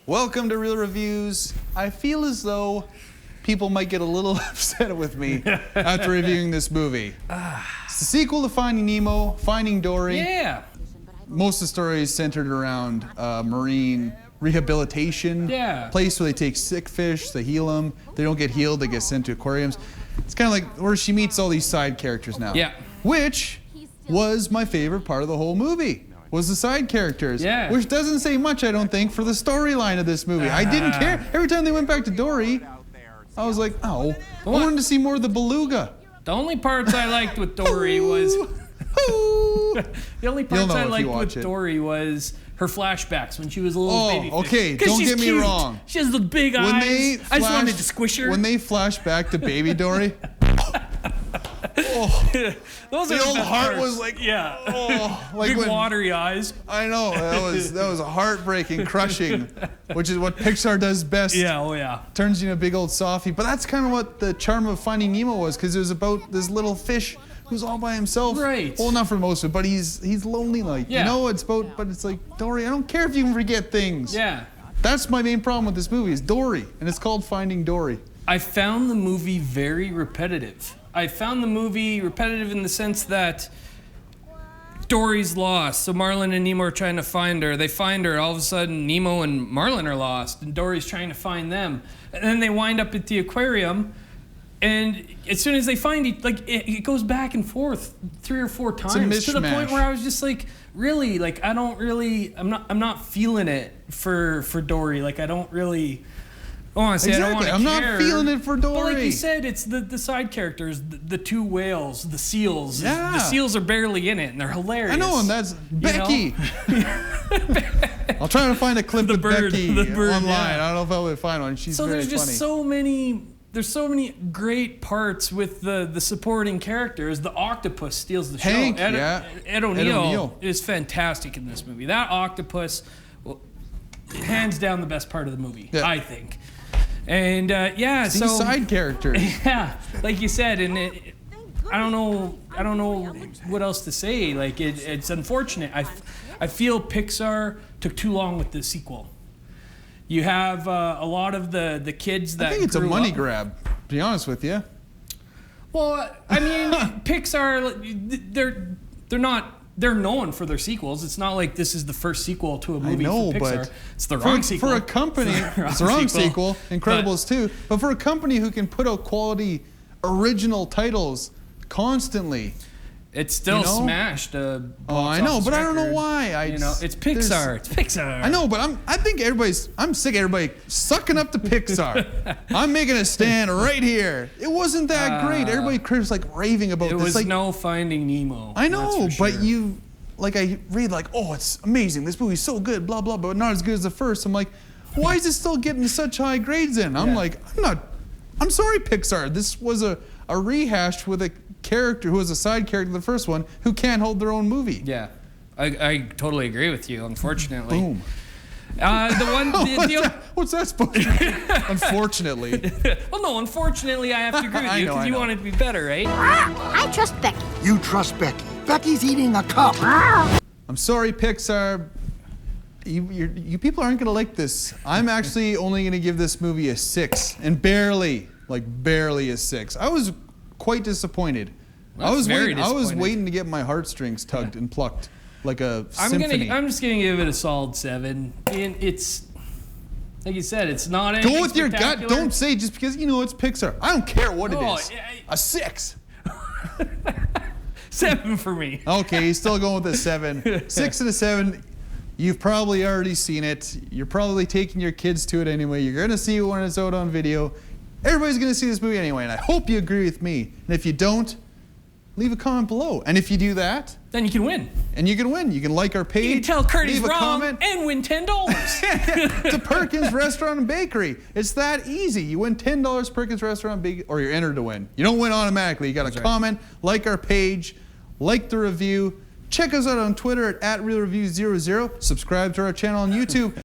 Welcome to Real Reviews. I feel as though people might get a little upset with me after reviewing this movie. It's the sequel to Finding Nemo, Finding Dory. Yeah. Most of the story is centered around marine rehabilitation. Yeah. Place where they take sick fish, they heal them. They don't get healed, they get sent to aquariums. It's kind of like where she meets all these side characters now. Yeah. Which was my favorite part of the whole movie. Was the side characters. Yeah. Which doesn't say much, I don't think, for the storyline of this movie. I didn't care. Every time they went back to Dory, I was like, oh, I wanted to see more of the beluga. The only parts I liked with Dory was Dory was her flashbacks when she was a little baby fish. Okay, don't get me wrong. She has the big eyes. I just wanted to squish her. When they flash back to baby Dory, those the old heart was like, like big watery eyes. I know, that was heartbreaking, crushing, which is what Pixar does best. Yeah, oh yeah. Turns you into a big old softie. But that's kind of what the charm of Finding Nemo was, because it was about this little fish who's all by himself. Right. Well, not for most of it, but he's lonely, like. Yeah. You know, it's about, but it's like, Dory, I don't care if you can forget things. Yeah. That's my main problem with this movie, is Dory, and it's called Finding Dory. I found the movie very repetitive. I found the movie repetitive in the sense that Dory's lost, so Marlin and Nemo are trying to find her. They find her, all of a sudden Nemo and Marlin are lost, and Dory's trying to find them. And then they wind up at the aquarium, and as soon as they find it goes back and forth 3 or 4 times to the point where I was just like, really, like I'm not feeling it for Dory. Like I don't really. Honestly, exactly. I don't want to I'm care. not feeling it for Dory. But like you said, it's the side characters, the 2 whales, the seals. Yeah. The seals are barely in it, and they're hilarious. I know, and that's Becky. I'll try to find a clip of Becky online. Yeah. I don't know if I'll find one. She's very funny. So there's just there's so many great parts with the supporting characters. The octopus steals the show. Ed O'Neill is fantastic in this movie. That octopus, hands down the best part of the movie, I think. And these side characters. Yeah, like you said, and I don't know what else to say. Like it's unfortunate. I feel Pixar took too long with the sequel. You have a lot of the kids that I think it's a money grab, to be honest with you. Well, I mean, Pixar, they're known for their sequels. It's not like this is the first sequel to a movie from Pixar. But it's the wrong sequel. For a company, it's the wrong sequel. Incredibles 2. But for a company who can put out quality original titles constantly, it's still smashed. I know, but I don't know why. It's Pixar. It's Pixar. I know, but I'm sick of everybody sucking up to Pixar. I'm making a stand right here. It wasn't that great. Everybody was like raving about this. It was no Finding Nemo. I know, but I read like, oh, it's amazing. This movie's so good, blah blah, but not as good as the first. I'm like, why is it still getting such high grades in? I'm like, I'm sorry, Pixar. This was a rehash with a character who was a side character in the first one who can't hold their own movie. Yeah, I totally agree with you. Unfortunately. Boom. What's that supposed to mean? Unfortunately. Well, no, unfortunately, I have to agree with you because you want it to be better, right? I trust Becky. You trust Becky. Becky's eating a cup. I'm sorry, Pixar. You people aren't going to like this. I'm actually only going to give this movie a 6, and barely a 6. I was quite disappointed. I was waiting to get my heartstrings tugged and plucked like a symphony. I'm just gonna give it a solid 7. And it's like you said, it's not anything Go with your gut. Don't say just because it's Pixar. I don't care what it is. A 6. 7 for me. Okay, he's still going with a 7. 6 and a 7. You've probably already seen it. You're probably taking your kids to it anyway. You're gonna see it when it's out on video. Everybody's going to see this movie anyway, and I hope you agree with me. And if you don't, leave a comment below. And if you do that, then you can win. And you can win. You can like our page. You can tell Curtis leave a wrong comment, and win $10. to Perkins Restaurant and Bakery. It's that easy. You win $10 Perkins Restaurant Bakery, or you're entered to win. You don't win automatically. You got to comment, like our page, like the review. Check us out on Twitter at RealReview00. Subscribe to our channel on YouTube.